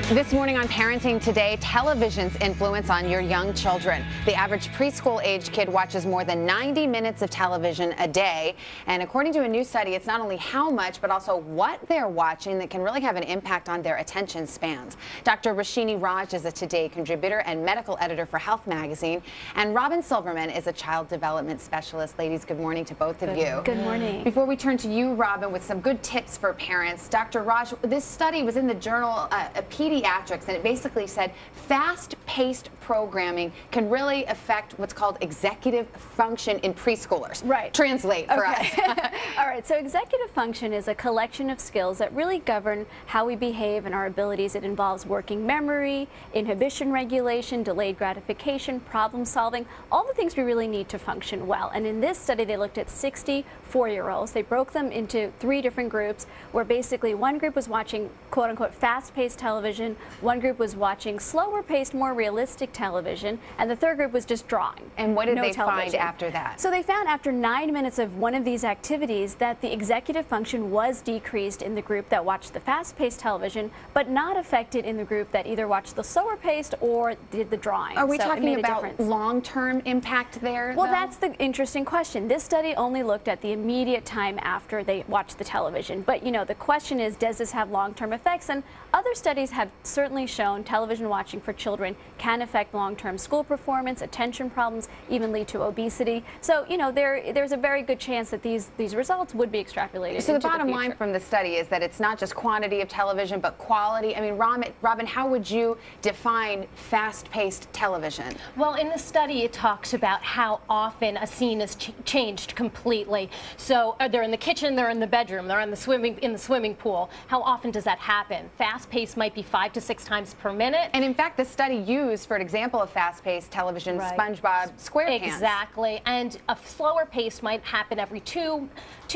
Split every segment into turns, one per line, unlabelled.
This morning on Parenting Today, television's influence on your young children. The average preschool-age kid watches more than 90 minutes of television a day. And according to a new study, it's not only how much, but also what they're watching that can really have an impact on their attention spans. Dr. Roshini Raj is a Today contributor and medical editor for Health Magazine. And Robyn Silverman is a child development specialist. Ladies, good morning to both of you.
Good morning.
Before we turn to you, Robyn, with some good tips for parents, Dr. Raj, this study was in the journal Pediatrics, and it basically said fast-paced programming can really affect what's called executive function in preschoolers.
Right.
Translate for us.
All right, so executive function is a collection of skills that really govern how we behave and our abilities. It involves working memory, inhibition regulation, delayed gratification, problem solving, all the things we really need to function well. And in this study, they looked at 60 4-year-olds. They broke them into 3 different groups, where basically one group was watching quote-unquote fast-paced television, one group was watching slower-paced, more realistic television, and the third group was just drawing.
And what did they find after that?
So they found after 9 minutes of one of these activities that the executive function was decreased in the group that watched the fast-paced television, but not affected in the group that either watched the slower-paced or did the drawing.
Are we talking about long-term impact there?
Well, that's the interesting question. This study only looked at the immediate time after they watched the television. But, you know, the question is, does this have long-term effects? And other studies have certainly shown television watching for children can affect long-term school performance, attention problems, even lead to obesity. So, you know, there's a very good chance that these results would be extrapolated.
So the bottom line from the study is that it's not just quantity of television, but quality. I mean, Robyn, how would you define fast-paced television?
Well, in the study, it talks about how often a scene is changed completely. So they're in the kitchen, they're in the bedroom, they're in the swimming pool. How often does that happen? Fast-paced might be 5 to 6 times per minute.
And in fact, the study used, for an example of fast-paced television, SpongeBob SquarePants.
Exactly. And a slower pace might happen every two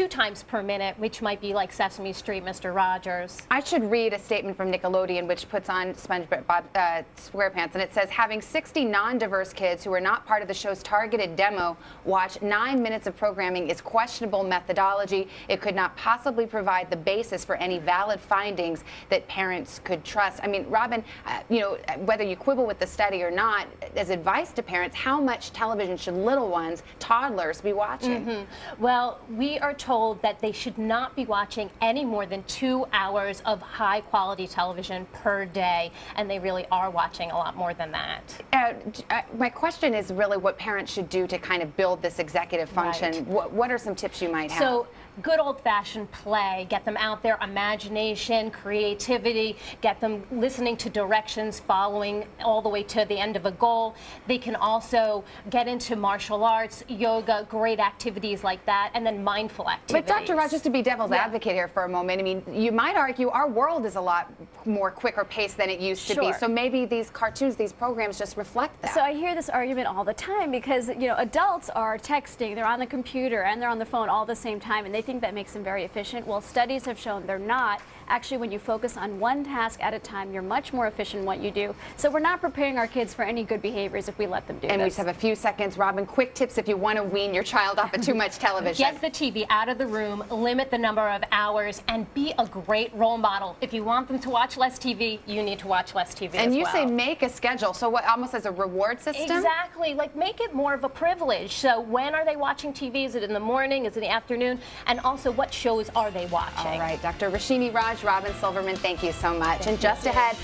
times per minute, which might be like Sesame Street, Mr. Rogers.
I should read a statement from Nickelodeon, which puts on SpongeBob SquarePants, and it says, having 60 non-diverse kids who are not part of the show's targeted demo watch 9 minutes of programming is questionable methodology. It could not possibly provide the basis for any valid findings that parents could trust. I mean, Robyn, you know, whether you quibble with the study or not, as advice to parents, how much television should little ones, toddlers, be watching?
Well, we are told that they should not be watching any more than 2 hours of high-quality television per day, and they really are watching a lot more than that.
My question is really what parents should do to kind of build this executive function.
Right.
What are some tips you might have?
So, good old-fashioned play, get them out there, imagination, creativity, get them listening to directions, following all the way to the end of a goal. They can also get into martial arts, yoga, great activities like that, and then mindful activities.
But Dr. Raj, just to be devil's advocate here for a moment, I mean, you might argue our world is a lot more quicker paced than it used to be, so maybe these cartoons, these programs just reflect that.
So I hear this argument all the time because, you know, adults are texting, they're on the computer, and they're on the phone all at the same time, and they think that makes them very efficient. Well, studies have shown they're not. Actually, when you focus on one task at a time, you're much more efficient in what you do. So we're not preparing our kids for any good behaviors if we let them do this.
And we just have a few seconds. Robyn, quick tips if you want to wean your child off of too much television.
Get the TV out of the room, limit the number of hours, and be a great role model. If you want them to watch less TV, you need to watch less TV as well.
And you say make a schedule, so what, almost as a reward system?
Exactly, like make it more of a privilege. So when are they watching TV? Is it in the morning? Is it in the afternoon? And also, what shows are they watching?
All right, Dr. Roshini Raj, Robyn Silverman, thank you so much. And just ahead,